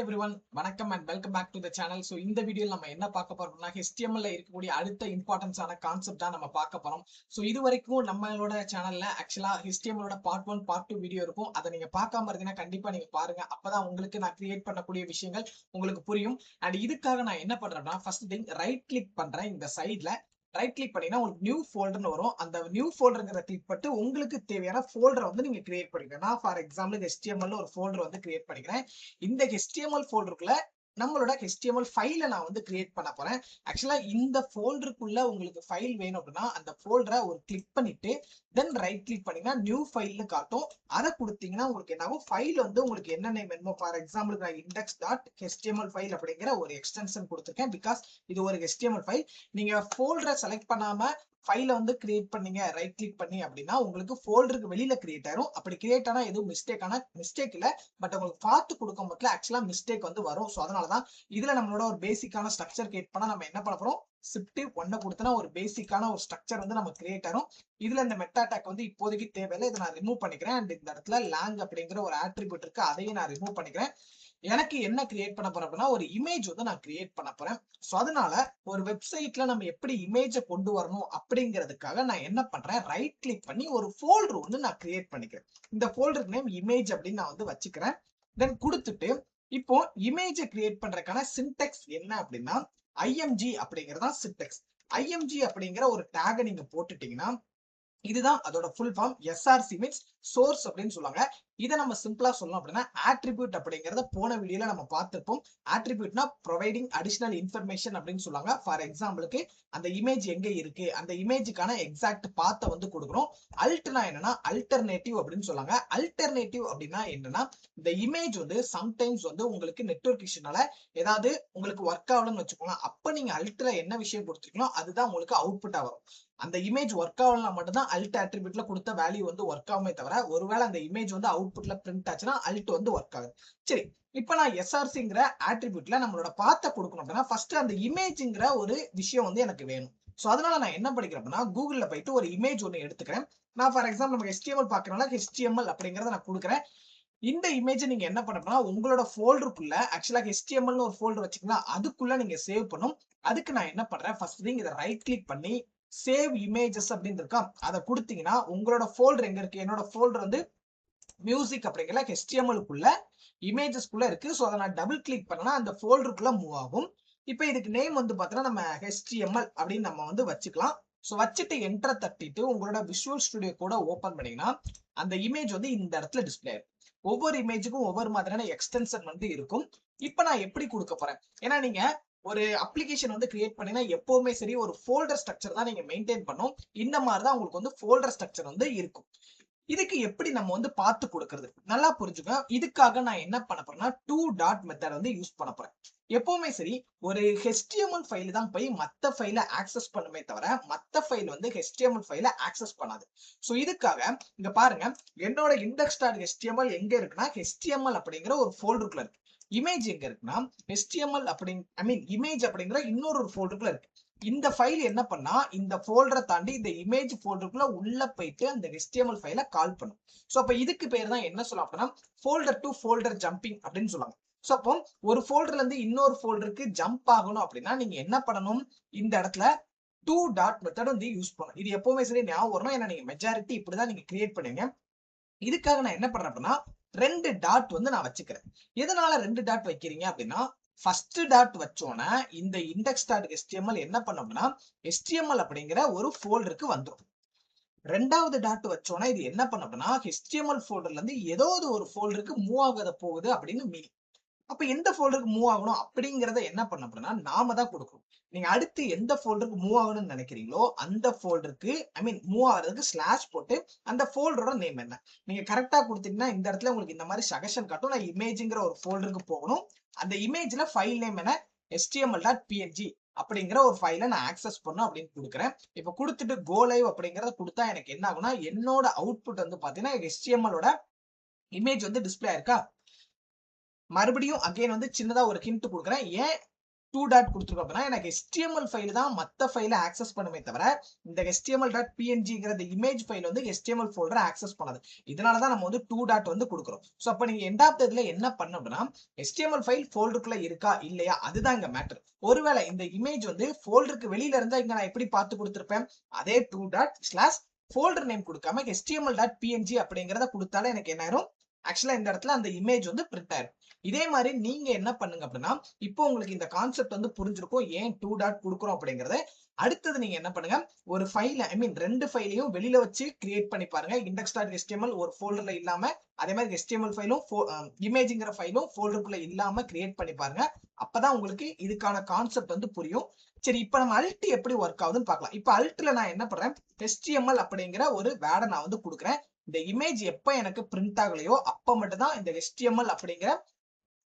everyone, வணக்கம் and welcome back to the channel. So இந்த வீடியோல நம்ம என்ன பார்க்க போறோம்னா HTML ல இருக்கக்கூடிய அடுத்த இம்பார்ட்டன்ஸான கான்செப்ட் தான் நம்ம பார்க்க போறோம். So இது வரைக்கும் நம்மளோட சேனல்ல ஆக்சுவலா HTML ஓட பார்ட் 1 பார்ட் 2 வீடியோ இருக்கும். அதை நீங்க பார்க்காம இருந்தீங்கன்னா கண்டிப்பா நீங்க பாருங்க. அப்பதான் உங்களுக்கு நான் கிரியேட் பண்ணக்கூடிய விஷயங்கள் உங்களுக்கு புரியும். அண்ட் இதுக்காக நான் என்ன பண்றேன்னா ஃபர்ஸ்ட் திங் ரைட் கிளிக் பண்றேன். இந்த சைடுல ரைட் கிளிக் பண்ணீங்கன்னா உங்களுக்கு நியூ ஃபோல்டர்னு வரும். அந்த நியூ ஃபோல்டர்ங்கிற கிளிக் பண்ணிட்டு உங்களுக்கு தேவையான ஃபோல்டரை வந்து நீங்க கிரியேட் பண்ணிக்கலாம். நான் ஃபார் எக்ஸாம்பிள் HTML ஒரு ஃபோல்டர் வந்து கிரியேட் பண்ணிக்கிறேன். இந்த HTML ஃபோல்டருக்குள்ள நம்மளோட HTML ஃபைலை நான் வந்து கிரியேட் பண்ண போறேன். ஆக்சுவலா இந்த ஃபோல்டருக்குள்ள உங்களுக்கு ஃபைல் வேணும் அப்படின்னா அந்த ஃபோல்டரை ஒரு கிளிக் பண்ணிட்டு தென் ரைட் கிளிக் பண்ணீங்கன்னா நியூ ஃபைல்னு காட்டும். அதை கொடுத்தீங்கன்னா உங்களுக்கு என்ன ஆகும், ஃபைல் வந்து உங்களுக்கு என்ன நேம் வேணுமோ, ஃபார் எக்ஸாம்பிள் நான் index.html ஃபைல் அப்படிங்கிற ஒரு எக்ஸ்டென்ஷன் கொடுத்துருக்கேன். பிகாஸ் இது ஒரு HTML ஃபைல். நீங்க ஃபோல்டரை செலக்ட் பண்ணாம ஃபைலை வந்து கிரியேட் பண்ணீங்க ரைட் கிளிக் பண்ணி அப்படின்னா உங்களுக்கு ஃபோல்டருக்கு வெளியில கிரியேட் ஆயிரும். அப்படி கிரியேட் ஆனா எதுவும் மிஸ்டேக் இல்ல, பட் உங்களுக்கு பார்த்து கொடுக்கும் போதுல ஆக்சுவலா மிஸ்டேக் வந்து வரும். ஸோ அதனாலதான் இதுல நம்மளோட ஒரு பேசிக்கான ஸ்ட்ரக்சர் கிரியேட் பண்ணா நம்ம என்ன பண்ண போறோம், Shift 1 கொடுத்தனா ஒரு பேசிக்கான ஒரு ஸ்ட்ரக்சர் வந்து நம்ம கிரியேட் ஆகும். இதுல இந்த மெட்டா டேக் வந்து இப்போதைக்கு தேவையில்லை, இதை நான் ரிமூவ் பண்ணிக்கிறேன். அண்ட் இந்த இடத்துல lang அப்படிங்கிற ஒரு ஆட்ரிபியூட் இருக்கு, அதையும் நான் ரிமூவ் பண்ணிக்கிறேன். எனக்கு என்ன கிரியேட் பண்ண போறேன் அப்படின்னா ஒரு இமேஜ் வந்து நான் கிரியேட் பண்ண போறேன். ஸோ அதனால ஒரு வெப்சைட்ல நம்ம எப்படி இமேஜை கொண்டு வரணும் அப்படிங்கிறதுக்காக நான் என்ன பண்றேன், ரைட் கிளிக் பண்ணி ஒரு ஃபோல்டர் வந்து நான் கிரியேட் பண்ணிக்கிறேன். இந்த ஃபோல்டருக்கு நேம் இமேஜ் அப்படின்னு நான் வந்து வச்சுக்கிறேன். தென் கொடுத்துட்டு இப்போ இமேஜை கிரியேட் பண்றதுக்கான சின்டெக்ஸ் என்ன அப்படின்னா img அப்படிங்கறதா சின்டெக்ஸ். img அப்படிங்கிற ஒரு டேகை நீங்க போட்டுட்டீங்கன்னா இதுதான் அதோட full form. SRC means source அப்படின்னு சொல்லுவாங்க. இதை நம்ம சிம்பிளா சொல்லணும் அப்படின்னா ஆட்ரிபியூட் அப்படிங்கறத போன வீடியோல நம்ம பார்த்திருப்போம். ஆட்ரிபியூட்னா ப்ரொவைடிங் அடிஷனல் இன்ஃபர்மேஷன் அப்படின்னு சொல்லுவாங்க. ஃபார் எக்ஸாம்பிளுக்கு அந்த இமேஜ் எங்க இருக்கு, அந்த இமேஜுக்கான எக்ஸாக்ட் பாத்தை வந்து கொடுக்குறோம். அல்ட்னா என்னன்னா அல்டர்னேட்டிவ் அப்படின்னு சொல்லுவாங்க. அல்டர்னேட்டிவ் அப்படின்னா என்னன்னா இந்த இமேஜ் வந்து சம்டைம்ஸ் வந்து உங்களுக்கு நெட்வொர்க் இஷ்யூனால ஏதாவது உங்களுக்கு ஒர்க் ஆகலன்னு வச்சுக்கோங்க. அப்ப நீங்க அல்ட்ல என்ன விஷயம் கொடுத்துருக்கீங்களோ அதுதான் உங்களுக்கு அவுட்புட்டா வரும். அந்த இமேஜ் ஒர்க் ஆகலனா மட்டும்தான் அல்ட் ஆட்ரிபியூட்ல கொடுத்த வேல்யூ வந்து ஒர்க் ஆகுமே தவிர, ஒருவேளை அந்த இமேஜ் வந்து அவுட்புட்ல பிரிண்ட் ஆச்சுன்னா அல்ட் வந்து ஒர்க் ஆகுது. சரி, இப்ப நான் SRCங்கிற ஆட்ரிபியூட்ல நம்மளோட பாத்த கொடுக்கணும் அப்படின்னா ஃபர்ஸ்ட் அந்த இமேஜ்ங்கிற ஒரு விஷயம் வந்து எனக்கு வேணும். சோ அதனால நான் என்ன படிக்கிறேன் அப்படின்னா கூகுள்ல போயிட்டு ஒரு இமேஜ் ஒன்று எடுத்துக்கிறேன். நான் ஃபார் எக்ஸாம்பிள் நம்ம HTML பாக்குறதுனால HTML அப்படிங்கறத நான் கொடுக்குறேன். இந்த இமேஜ் நீங்க என்ன பண்ணணும்னா உங்களோட ஃபோல்டருக்குள்ள ஆக்சுவலா HTML ஒரு ஃபோல்டர் வச்சுக்கலாம், அதுக்குள்ள நீங்க சேவ் பண்ணும். அதுக்கு நான் என்ன பண்றேன், ஃபர்ஸ்ட் திங் இதை ரைட் கிளிக் பண்ணி சேவ் இமேஜஸ் அப்படின்னு இருக்கா, அதை கொடுத்தீங்கன்னா உங்களோட ஃபோல்டர் எங்க இருக்கு, என்னோட ஃபோல்டர் வந்து மியூசிக் அப்படிங்கிற HTML-க்குள்ள இமேஜஸ்க்குள்ள இருக்கு. ஸோ அதை நான் டபுள் கிளிக் பண்ணனா அந்த ஃபோல்டருக்குள்ள மூவ் ஆகும். இப்போ இதுக்கு நேம் வந்து பார்த்தீங்கன்னா நம்ம HTML அப்படின்னு நம்ம வந்து வச்சுக்கலாம். ஸோ வச்சுட்டு என்டர் தட்டிட்டு உங்களோட விஷுவல் ஸ்டுடியோ கூட ஓப்பன் பண்ணீங்கன்னா அந்த இமேஜ் வந்து இந்த இடத்துல டிஸ்பிளே ஆகும். ஒவ்வொரு இமேஜுக்கும் ஒவ்வொரு மாதிரியான எக்ஸ்டென்ஷன் வந்து இருக்கும். இப்போ நான் எப்படி கொடுக்க போறேன், ஏன்னா நீங்க ஒரு அப்ளிகேஷன் வந்து கிரியேட் பண்ணீங்கன்னா எப்பவுமே சரி ஒரு ஃபோல்டர் ஸ்ட்ரக்சர் தான் நீங்க மெயின்டைன் பண்ணும். இந்த மாதிரி தான் உங்களுக்கு வந்து ஃபோல்டர் ஸ்ட்ரக்சர் வந்து இருக்கும். இதுக்கு எப்படி நம்ம வந்து பார்த்து கொடுக்கிறது நல்லா புரிஞ்சுக்க. இதுக்காக நான் என்ன பண்ண போறேன்னா டூ டாட் மெத்தட் வந்து யூஸ் பண்ண போறேன். எப்பவுமே சரி ஒரு HTML ஃபைல் தான் போய் மத்த ஃபைலை ஆக்சஸ் பண்ணுமே தவிர மத்த ஃபைல் வந்து HTML ஃபைலை ஆக்சஸ் பண்ணாது. ஸோ இதுக்காக இங்க பாருங்க, என்னோட index.html எங்க இருக்குன்னா HTML அப்படிங்கிற ஒரு ஃபோல்டருக்குள்ள இருக்கு. இமேஜ் எங்க இருக்குன்னா HTML இமேஜ் அப்படிங்கிற இன்னொரு ஃபோல்டருக்குள்ள இருக்கு. இந்த ஃபைல் என்ன பண்ணா இந்த ஃபோல்டரை தாண்டி இந்த இமேஜ் ஃபோல்டருக்குள்ள உள்ள போயிட்டு அந்த HTML ஃபைலை கால் பண்ணும். ஸோ அப்ப இதுக்கு பேர் தான் என்ன சொல்லலாம் அப்படின்னா ஃபோல்டர் டு ஃபோல்டர் ஜம்பிங் அப்படின்னு சொல்லுவாங்க. ஸோ அப்போ ஒரு ஃபோல்டர்ல இருந்து இன்னொரு ஃபோல்டருக்கு ஜம்ப் ஆகணும் அப்படின்னா நீங்க என்ன பண்ணணும், இந்த இடத்துல டூ டாட் மெத்தட் வந்து யூஸ் பண்ணணும். இது எப்பவுமே சரி ஞாபகம் வரணும், ஏன்னா நீங்க மெஜாரிட்டி இப்படிதான் நீங்க கிரியேட் பண்ணுவீங்க. இதுக்காக நான் என்ன பண்றேன் அப்படின்னா ரெண்டு டாட் வந்து நான் வச்சுக்கிறேன். எதனால ரெண்டு டாட் வைக்கிறீங்க அப்படின்னா ஃபர்ஸ்ட் டாட் வச்சோன்னா இந்த index.html என்ன பண்ணோம்னா HTML அப்படிங்கிற ஒரு ஃபோல்டருக்கு வந்துடும். ரெண்டாவது டாட் வச்சோன்னா இது என்ன பண்ணோம்னா HTML ஃபோல்டர்ல இருந்து ஏதாவது ஒரு ஃபோல்டருக்கு மூவ் ஆகாத போகுது அப்படின்னு மீனிங். அப்ப எந்த ஃபோல்டருக்கு மூவ் ஆகணும் அப்படிங்கறத என்ன பண்ண அப்படின்னா நாம தான் கொடுக்கணும். நீங்க அடுத்து எந்த ஃபோல்டருக்கு மூவ் ஆகணும்னு நினைக்கிறீங்களோ அந்த ஃபோல்டருக்கு மூவ் ஆகிறதுக்கு ஸ்லாஷ் போட்டு அந்த ஃபோல்டரோட நேம் என்ன நீங்க கரெக்டா கொடுத்தீங்கன்னா இந்த இடத்துல உங்களுக்கு இந்த மாதிரி சஜஷன் காட்டும். நான் இமேஜ்ங்கிற ஒரு ஃபோல்டருக்கு போகணும். அந்த இமேஜ்ல ஃபைல் நேம் என்ன html.png அப்படிங்கிற ஒரு ஃபைலை நான் ஆக்சஸ் பண்ணும் அப்படின்னு கொடுக்குறேன். இப்ப கொடுத்துட்டு கோ லைவ் அப்படிங்கறத கொடுத்தா எனக்கு என்ன ஆகும்னா என்னோட அவுட்புட் வந்து பாத்தீங்கன்னா HTML-ஓட இமேஜ் வந்து டிஸ்பிளே ஆயிருக்கா. மறுபடியும் அகைன் வந்து சின்னதா ஒரு ஹிண்ட் கொடுக்குறேன். ஏன் டூ டாட் கொடுத்துருக்கோம் அப்படின்னா எனக்கு HTML ஃபைல் தான் மற்ற ஃபைலை ஆக்சஸ் பண்ணுமே தவிர இந்த HTML.png இமேஜ் ஃபைல் வந்து HTML ஃபோல்டரை ஆக்சஸ் பண்ணாது. இதனால தான் நம்ம வந்து டூ டாட் வந்து கொடுக்குறோம். ஸோ அப்போ நீங்க எண்ட் ஆஃப் இதுல என்ன பண்ணணும் அப்படின்னா HTML ஃபைல் ஃபோல்டருக்குள்ள இருக்கா இல்லையா அதுதான் இங்க மேட்டர். ஒருவேளை இந்த இமேஜ் வந்து ஃபோல்டருக்கு வெளியில இருந்தா இங்க நான் எப்படி பார்த்து கொடுத்துருப்பேன், அதே two dot slash folder name கொடுக்காம HTML.png அப்படிங்கறத கொடுத்தாலே எனக்கு என்ன ஆயிரும், ஆக்சுவலா இந்த இடத்துல அந்த இமேஜ் வந்து பிரிண்ட் ஆயிரும். இதே மாதிரி நீங்க என்ன பண்ணுங்க அப்படின்னா இப்போ உங்களுக்கு இந்த கான்செப்ட் வந்து புரிஞ்சிருக்கும் ஏன் டூ டாட் கொடுக்குறோம் அப்படிங்கறது. அடுத்தது நீங்க என்ன பண்ணுங்க, ஒரு ஃபைல ரெண்டு ஃபைலையும் வெளியில வச்சு கிரியேட் பண்ணி பாருங்க. index.html ஒரு ஃபோல்டர்ல இல்லாம, அதே மாதிரி HTML ஃபைலும் இமேஜ்ங்கிற ஃபைலும் ஃபோல்டருக்குள்ள இல்லாம கிரியேட் பண்ணி பாருங்க. அப்பதான் உங்களுக்கு இதுக்கான கான்செப்ட் வந்து புரியும். சரி, இப்ப நம்ம அல்ட் எப்படி ஒர்க் ஆகுதுன்னு பார்க்கலாம். இப்ப அல்ட்ல நான் என்ன பண்றேன், HTML அப்படிங்கிற ஒரு வேர்டை நான் வந்து கொடுக்குறேன். இந்த இமேஜ் எப்ப எனக்கு பிரிண்ட் ஆகலையோ அப்ப மட்டும் தான் இந்த HTML அப்படிங்கிற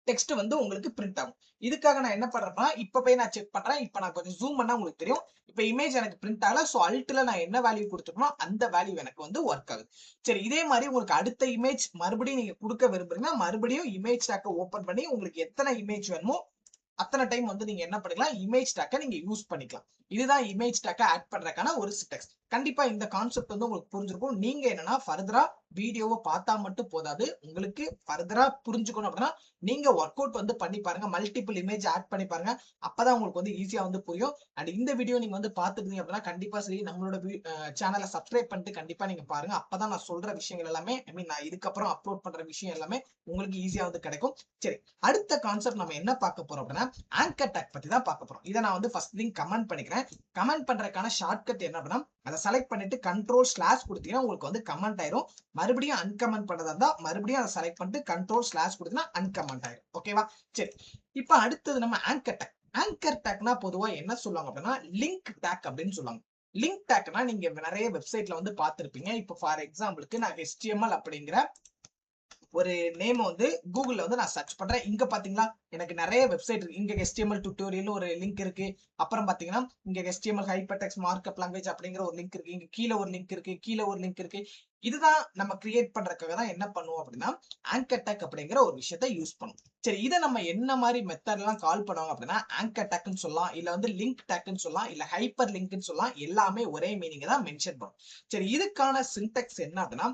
டெக்ஸ்ட் வந்து உங்களுக்கு பிரிண்ட் ஆகும். இதுக்காக நான் என்ன பண்றேன்னா இப்ப போய் நான் செக் பண்றேன். இப்ப நான் கொஞ்சம் ஜூம் பண்ணா உங்களுக்கு தெரியும். இப்ப இமேஜ் எனக்கு பிரிண்ட் ஆகல. சோ அல்ட்ல நான் என்ன வேல்யூ கொடுத்துருக்கணும் அந்த வேல்யூ எனக்கு வந்து ஒர்க் ஆகுது. சரி, இதே மாதிரி உங்களுக்கு அடுத்த இமேஜ் மறுபடியும் நீங்க கொடுக்க விரும்புறீங்கன்னா மறுபடியும் இமேஜ் டேக்கை ஓபன் பண்ணி உங்களுக்கு எத்தனை இமேஜ் வேணுமோ அத்தனை டைம் வந்து நீங்க என்ன பண்ணிக்கலாம், இமேஜ் டேக்கை நீங்க யூஸ் பண்ணிக்கலாம். இதுதான் இமேஜ் டேக்கை ஆட் பண்றதுக்கான ஒரு சின்டாக்ஸ். கண்டிப்பா இந்த கான்செப்ட் வந்து உங்களுக்கு புரிஞ்சிருக்கும். நீங்க என்னன்னா ஃபர்தரா வீடியோவை பார்த்தா மட்டும் போதாது, உங்களுக்கு ஃபர்தரா புரிஞ்சுக்கணும் அப்படின்னா நீங்க ஒர்க் அவுட் வந்து பண்ணி பாருங்க, மல்டிபிள் இமேஜ் ஆட் பண்ணி பாருங்க. அப்பதான் உங்களுக்கு வந்து ஈஸியா வந்து புரியும். அண்ட் இந்த வீடியோ நீங்க வந்து பாத்துருந்தீங்க அப்படின்னா கண்டிப்பா சரி நம்மளோட சேனலை சப்ஸ்கிரைப் பண்ணிட்டு கண்டிப்பா நீங்க பாருங்க. அப்பதான் நான் சொல்ற விஷயங்கள் எல்லாமே நான் இதுக்கப்புறம் அப்லோட் பண்ற விஷயம் எல்லாமே உங்களுக்கு ஈஸியா வந்து கிடைக்கும். சரி, அடுத்த கான்செப்ட் நம்ம என்ன பார்க்க போறோம் அப்படின்னா ஆங்கர் டேக் பத்தி தான் பார்க்க போறோம். இதை நான் வந்து ஃபர்ஸ்ட் திங் கமெண்ட் பண்ணிக்கிறேன். கமெண்ட் பண்றதுக்கான ஷார்ட்கட் என்ன அப்படின்னா அதை செலக்ட் பண்ணிட்டு கண்ட்ரோல் ஸ்லாஷ் கொடுத்தீங்கன்னா உங்களுக்கு வந்து கமெண்ட் ஆயிரும். மறுபடியும் அன்கமெண்ட் பண்ணதா இருந்தா மறுபடியும் அதை செலக்ட் பண்ணிட்டு கண்ட்ரோல் ஸ்லாஷ் கொடுத்தீங்கன்னா அன்கமெண்ட் ஆயிரும். ஓகேவா? சரி, இப்ப அடுத்தது நம்ம ஆங்கர் டேக். ஆங்கர் டேக்னா பொதுவா என்ன சொல்லுவாங்க அப்படின்னா லிங்க் டேக் அப்படின்னு சொல்லுவாங்க. லிங்க் டேக்னா நீங்க நிறைய வெப்சைட்ல வந்து பார்த்திருப்பீங்க. இப்போ ஃபார் எக்ஸாம்பிளுக்கு நான் HTML அப்படிங்கிற ஒரு நேம் வந்து கூகுள்ல வந்து நான் சர்ச் பண்றேன். இங்க பாத்தீங்களா எனக்கு நிறைய வெப்சைட் இருக்கு. இங்க HTML டியூட்டோரியல் ஒரு லிங்க் இருக்கு. அப்புறம் பாத்தீங்கன்னா இங்க HTML ஹைப்பர்டெக்ஸ்ட் மார்க்அப் லாங்குவேஜ் அப்படிங்கிற ஒரு லிங்க் இருக்கு. இங்க கீழே ஒரு லிங்க் இருக்கு, கீழே ஒரு லிங்க் இருக்கு. இதுதான் நம்ம கிரியேட் பண்றதுக்காக தான் என்ன பண்ணுவோம் அப்படின்னா ஆங்கர் டேக் அப்படிங்கிற ஒரு விஷயத்தை யூஸ் பண்ணுவோம். சரி, இதை நம்ம என்ன மாதிரி மெத்தட் எல்லாம் கால் பண்ணுவாங்க அப்படின்னா ஆங்கர் டேக்னு சொல்லலாம், இல்ல வந்து லிங்க் டேக்னு சொல்லலாம், இல்ல ஹைப்பர் லிங்க்னு சொல்லலாம். எல்லாமே ஒரே மீனிங் தான் மென்ஷன் பண்ணும். சரி, இதுக்கான சின்டாக்ஸ் என்ன அப்படின்னா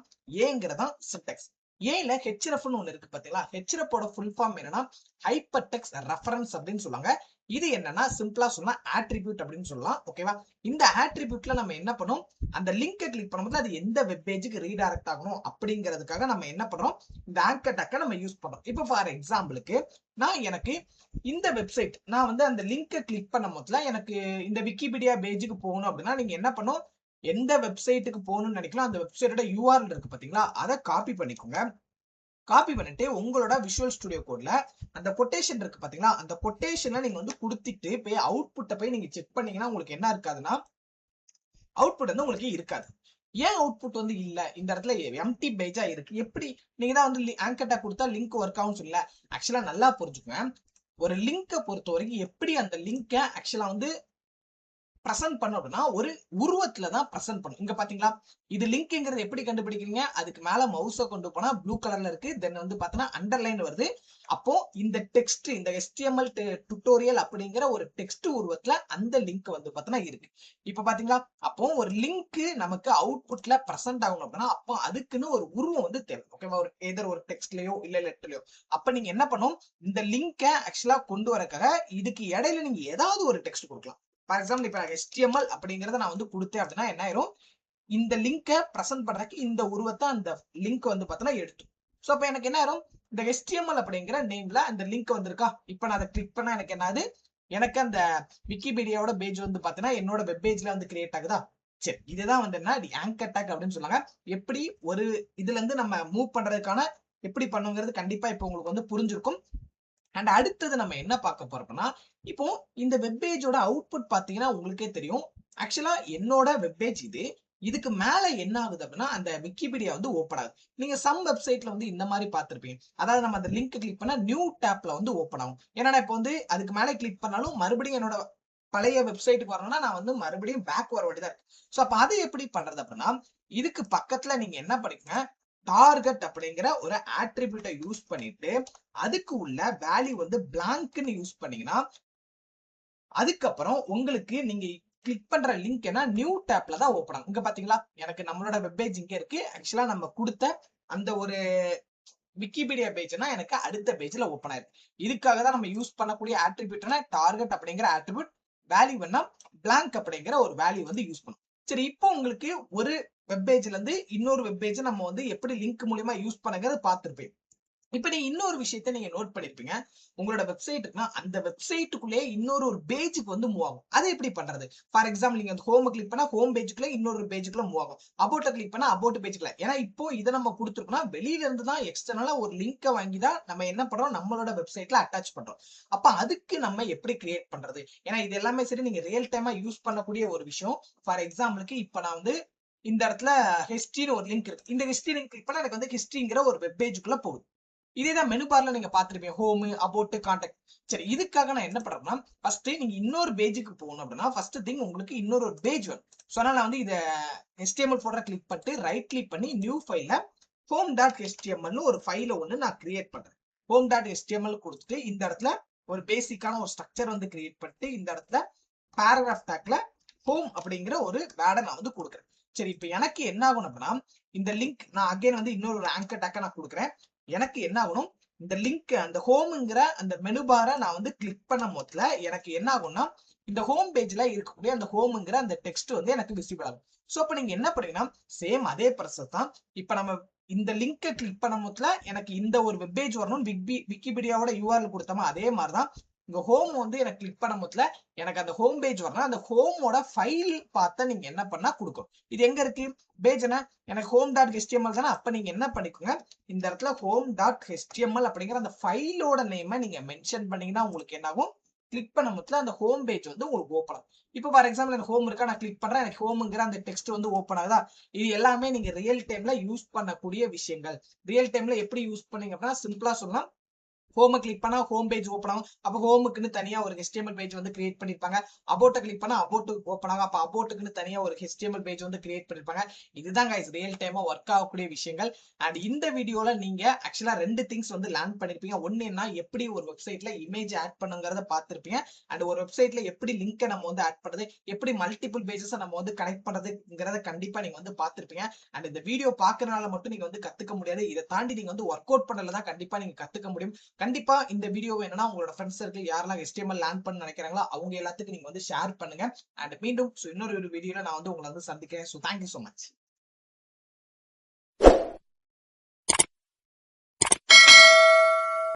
ஏங்கிறதா சின்டாக்ஸ். ஏல ஹெச்ரஃப்னு ஒண்ணு இருக்கு பாத்தீங்களா? ஹெச்ரஃபோட ஃபுல் ஃபார்ம் என்னன்னா ஹைப்பர் டெக்ஸ்ட் ரெஃபரன்ஸ் அப்படின்னு சொல்லுவாங்க. இது என்னன்னா சிம்பிளா சொன்னா ஆட்ரிபியூட் அப்படின்னு சொல்லலாம். ஓகேவா? இந்த ஆட்ரிபியூட்ல நம்ம என்ன பண்ணோம், அந்த லிங்கை கிளிக் பண்ணும்போது அது எந்த வெப் பேஜுக்கு ரீடைரக்ட் ஆகணும் அப்படிங்கிறதுக்காக நம்ம என்ன பண்றோம், இந்த ஆங்கர் டேக்கை நம்ம யூஸ் பண்றோம். இப்போ ஃபார் எக்ஸாம்பிளுக்கு எனக்கு இந்த வெப்சைட் நான் வந்து அந்த லிங்கை கிளிக் பண்ணும் போதுல எனக்கு இந்த விக்கிபீடியா பேஜுக்கு போகணும் அப்படின்னா நீங்க என்ன பண்ணும், எந்த வெப்சைட்டுக்கு போகணும்னு நினைக்கலாம் அந்த வெப்சைட்டோட URL இருக்கு பாத்தீங்களா, அதை காப்பி பண்ணிக்கோங்க. காப்பி பண்ணிட்டு உங்களோட விஷுவல் ஸ்டுடியோ கோட்ல அந்த கொட்டேஷன் இருக்கு பாத்தீங்களா, அந்த கொட்டேஷன்ல நீங்க வந்து கொடுத்துட்டு போய் அவுட்புட்டை போய் நீங்க செக் பண்ணீங்கன்னா உங்களுக்கு என்ன இருக்காதுன்னா அவுட்புட் வந்து உங்களுக்கு இருக்காது. ஏன் அவுட்புட் வந்து இல்ல, இந்த இடத்துல எம்டி பேஜா இருக்கு. எப்படி நீங்க தான் வந்து ஆங்கர் டேக் கொடுத்தா லிங்க் ஒர்க் ஆகும் சொல்லல. ஆக்சுவலா நல்லா புரிஞ்சுக்கோங்க, ஒரு லிங்கை பொறுத்த வரைக்கும் எப்படி அந்த லிங்கை ஆக்சுவலா வந்து பிரசன்ட் பண்ணும் அப்படின்னா ஒரு உருவத்துல தான் பிரசன்ட் பண்ணும். இங்க பாத்தீங்களா, இது லிங்க்ங்கிறது எப்படி கண்டுபிடிக்கிறீங்க, அதுக்கு மேல மவுஸை கொண்டு போனா ப்ளூ கலர்ல இருக்கு, தென் வந்து பாத்தீங்கன்னா அண்டர்லைன் வருது. அப்போ இந்த டெக்ஸ்ட், இந்த HTML டியூட்டோரியல் அப்படிங்கிற ஒரு டெக்ஸ்ட் உருவத்துல அந்த லிங்க் வந்து பாத்தீங்கன்னா இருக்கு. இப்ப பாத்தீங்களா, அப்போ ஒரு லிங்க் நமக்கு அவுட்புட்ல பிரசன்ட் ஆகணும் அப்படின்னா அப்போ அதுக்குன்னு ஒரு உருவம் வந்து தேவை. ஓகேவா? ஒரு ஏதர் ஒரு டெக்ஸ்ட்லயோ இல்ல லெட்டர்லயோ. அப்ப நீங்க என்ன பண்ணும், இந்த லிங்கை ஆக்சுவலா கொண்டு வரக்காக இதுக்கு இடையில நீங்க ஏதாவது ஒரு டெக்ஸ்ட் கொடுக்கலாம். ஃபார் எக்ஸாம்பிள் இப்ப HTML அப்படிங்கறத நான் வந்து கொடுத்தேன் அப்படின்னா என்ன ஆயிரும், இந்த லிங்கை பிரசன்ட் பண்றதுக்கு இந்த உருவத்தை அந்த லிங்க் வந்து பாத்தீங்கன்னா எடுத்து. சோ அப்ப எனக்கு என்ன ஆயிரும், இந்த HTML அப்படிங்கிற நேம்ல அந்த லிங்க் வந்திருக்கா, இப்ப நான் அதை கிளிக் பண்ணா எனக்கு என்னது, எனக்கு அந்த விக்கிபீடியாவோட பேஜ் வந்து பாத்தீங்கன்னா என்னோட வெப் பேஜ்ல வந்து கிரியேட் ஆகுதா. சரி, இதுதான் வந்து என்ன ஆங்கர் டேக் அப்படின்னு சொல்லுவாங்க. எப்படி ஒரு இதுல இருந்து நம்ம மூவ் பண்றதுக்கான எப்படி பண்ணுங்கிறது கண்டிப்பா இப்ப உங்களுக்கு வந்து புரிஞ்சிருக்கும். அண்ட் அடுத்தது நம்ம என்ன பார்க்க போறோம்னா இப்போ இந்த வெப்பேஜோட அவுட்புட் பாத்தீங்கன்னா உங்களுக்கே தெரியும். ஆக்சுவலா என்னோட வெப்பேஜ் இது, இதுக்கு மேல என்ன ஆகுது அப்படின்னா அந்த விக்கிபீடியா வந்து ஓப்பன் ஆகுது. நீங்க சம் வெப்சைட்ல வந்து இந்த மாதிரி பார்த்திருப்பீங்க. அதாவது நம்ம அந்த லிங்க் கிளிக் பண்ணா நியூ டேப்ல வந்து ஓப்பன் ஆகும். ஏன்னா இப்போ வந்து அதுக்கு மேல கிளிக் பண்ணாலும் மறுபடியும் என்னோட பழைய வெப்சைட்டுக்கு வரணும்னா நான் வந்து மறுபடியும் பேக் வர வேண்டியதா இருக்கு. சோ அப்ப அது எப்படி பண்றது அப்படின்னா இதுக்கு பக்கத்துல நீங்க என்ன பண்ணிக்கங்க, டார்கெட் அப்படிங்கிற ஒரு ஆட்ரிபியூட்டை யூஸ் பண்ணிட்டு அதுக்கு உள்ள வேல்யூ வந்து பிளாங்க்னு யூஸ் பண்ணீங்கன்னா அதுக்கப்புறம் உங்களுக்கு நீங்க கிளிக் பண்ற லிங்க் என்ன நியூ டேப்ல தான் ஓப்பன் ஆகும். இங்க பாத்தீங்களா, எனக்கு நம்மளோட வெப் பேஜ் இங்க இருக்கு. ஆக்சுவலா நம்ம கொடுத்த அந்த ஒரு விக்கிபீடியா பேஜ்னா எனக்கு அடுத்த பேஜ்ல ஓப்பன் ஆயிருக்கு. இதுக்காக தான் நம்ம யூஸ் பண்ணக்கூடிய ஆட்ரிபியூட்னா டார்கெட் அப்படிங்கிற ஆட்ரிபியூட், வேல்யூ வேணா பிளாங்க் அப்படிங்கிற ஒரு வேல்யூ வந்து யூஸ் பண்ணும். சரி, இப்போ உங்களுக்கு ஒரு வெப் பேஜ்ல இருந்து இன்னொரு வெப் பேஜ் நம்ம வந்து எப்படி லிங்க் மூலியமா யூஸ் பண்ணுங்கிறது பார்த்திருப்பீங்க. இப்ப நீங்க இன்னொரு விஷயத்த நீங்க நோட் பண்ணிருப்பீங்க. உங்களோட வெப்சைட் இருக்குன்னா, அந்த வெப்சைட்டுக்குள்ளேயே இன்னொரு ஒரு பேஜுக்கு வந்து மூவ் ஆகும். அத எப்படி பண்றது? ஃபார் எக்ஸாம்பிள் நீங்க அந்த ஹோம கிளிக் பண்ணா ஹோம் பேஜுக்குள்ள இன்னொரு பேஜுக்குள்ள மூவ் ஆகும். அபௌட்ட கிளிக் பண்ணா அபௌட் பேஜுக்குள்ள. ஏன்னா இப்போ இத நம்ம குடுத்துருக்கோம்னா, வெளியில இருந்து தான் எக்ஸ்டர்னலா ஒரு லிங்க வாங்கி தான் நம்ம என்ன பண்றோம், நம்மளோட வெப்சைட்ல அட்டாச் பண்றோம். அப்ப அதுக்கு நம்ம எப்படி கிரியேட் பண்றது? ஏன்னா இது எல்லாமே சரி நீங்க ரியல் டைமா யூஸ் பண்ணக்கூடிய ஒரு விஷயம். ஃபார் எக்ஸாம்பிளுக்கு இப்ப நான் வந்து இந்த இடத்துல ஹிஸ்டரின்னு ஒரு லிங்க் இருக்கு. இந்த ஹிஸ்டரி லிங்க் கிளிக் பண்ணா எனக்கு வந்து ஹிஸ்டரிங்கிற ஒரு வெப் பேஜுக்குள்ள போகுது. இதேதான் மெனு பார்ல நீங்க பார்த்திருப்பீங்க. Home, about, contact. சரி, இதுக்காக நான் என்ன பண்றேன்னா, ஃபர்ஸ்ட் நீங்க இன்னொரு பேஜுக்கு போகணும் அப்படின்னா, ஃபர்ஸ்ட் திங் உங்களுக்கு இன்னொரு ஒரு பேஜ் வரும். சோ அதனால நான் வந்து இத HTML ஃபோல்டரை கிளிக் பண்ணிட்டு ரைட் கிளிக் பண்ணி நியூ ஃபைல்ல home.html ஒரு ஃபைல ஒண்ணு நான் கிரியேட் பண்றேன். home.html கொடுத்துட்டு இந்த இடத்துல ஒரு பேசிக்கான ஒரு ஸ்ட்ரக்சர் வந்து கிரியேட் பண்ணிட்டு இந்த இடத்துல பேராகிராஃப் டேக்ல ஹோம் அப்படிங்கிற ஒரு வேர்டை நான் வந்து கொடுக்குறேன். சரி, இப்ப எனக்கு என்ன ஆகணும் அப்படின்னா, இந்த லிங்க் நான் அகைன் வந்து இன்னொரு ஆங்கர் டேக்கை நான் கொடுக்குறேன். எனக்கு என்ன ஆகணும், இந்த லிங்க் அந்த ஹோம்ங்கிற அந்த மெனு பாரை நான் வந்து கிளிக் பண்ண போதுல எனக்கு என்ன ஆகும்னா, இந்த ஹோம் பேஜ்ல இருக்கக்கூடிய அந்த ஹோம்ங்கிற அந்த டெக்ஸ்ட் வந்து எனக்கு விசிபிள் ஆகும். சோ அப்ப நீங்க என்ன பண்ணீங்கன்னா, சேம் அதே ப்ராசஸ் தான். இப்ப நம்ம இந்த லிங்கை கிளிக் பண்ண போதுல எனக்கு இந்த ஒரு வெப் பேஜ் வரணும், விக்கிபீடியாவோட யூஆர்எல் கொடுத்தோமா அதே மாதிரிதான் இங்க ஹோம் வந்து எனக்கு கிளிக் பண்ண போதுல எனக்கு அந்த ஹோம் பேஜ் வரணும். அந்த ஹோமோட ஃபைல் பார்த்த நீங்க என்ன பண்ணா கொடுக்கும். இது எங்க இருக்கு பேஜ் என்ன, எனக்கு home.html தானே. அப்ப நீங்க என்ன பண்ணிக்கோங்க, இந்த இடத்துல home.html அப்படிங்கிற அந்த ஃபைலோட நேமை நீங்க மென்ஷன் பண்ணீங்கன்னா உங்களுக்கு என்ன ஆகும், கிளிக் பண்ண போதுல அந்த ஹோம் பேஜ் வந்து உங்களுக்கு ஓப்பன் ஆகும். இப்போ ஃபார் எக்ஸாம்பிள் எனக்கு ஹோம் இருக்கா, நான் கிளிக் பண்றேன், எனக்கு ஹோம்ங்கிற அந்த டெக்ஸ்ட் வந்து ஓப்பன் ஆகுதா. இது எல்லாமே நீங்க ரியல் டைம்ல யூஸ் பண்ணக்கூடிய விஷயங்கள். ரியல் டைம்ல எப்படி யூஸ் பண்ணீங்க அப்படின்னா, சிம்பிளா சொல்லலாம், ஹோம கிளிக் பண்ணா ஹோம் பேஜ் ஓப்பன் ஆகும். அப்ப ஹோமுக்குன்னு தனியா ஒரு HTML பேஜ் வந்து கிரியேட் பண்ணிருப்பாங்க. அபௌட்ட கிளிக் பண்ணா அபௌட் ஓப்பன் ஆகும். அப்ப அபௌட்டுக்குன்னு தனியா ஒரு HTML பேஜ் வந்து கிரியேட் பண்ணிருப்பாங்க. இதுதான் கைஸ் ரியல் டைமா ஒர்க் ஆகக்கூடிய விஷயங்கள். அண்ட் இந்த வீடியோல நீங்க ஆக்சுவலா 2 திங்ஸ் வந்து லேர்ன் பண்ணிருப்பீங்க. ஒன்னு என்ன, எப்படி ஒரு வெப்சைட்ல இமேஜ் ஆட் பண்ணுங்கிறத பார்த்திருப்பீங்க. அண்ட் ஒரு வெப்சைட்ல எப்படி லிங்கை நம்ம வந்து ஆட் பண்றது, எப்படி மல்டிபிள் பேஜஸ் நம்ம வந்து கனெக்ட் பண்றதுங்கிறத கண்டிப்பா நீங்க வந்து பார்த்திருப்பீங்க. அண்ட் இந்த வீடியோ பாக்குறதுனால மட்டும் நீங்க வந்து கத்துக்க முடியாது. இதை தாண்டி நீங்க வந்து ஒர்க் அவுட் பண்ணல தான் கண்டிப்பா நீங்க கத்துக்க முடியும். கண்டிப்பா இந்த வீடியோ என்னன்னா உங்களோட ஃப்ரெண்ட்ஸ் சர்க்கிள் யாரெல்லாம் HTML லேர்ன் பண்ண நினைக்கிறாங்களோ அவங்க எல்லாத்துக்கும் நீங்க வந்து ஷேர் பண்ணுங்க. அண்ட் மீண்டும் இன்னொரு வீடியோல நான் வந்து உங்களை வந்து சந்திக்கிறேன். Thank you so much.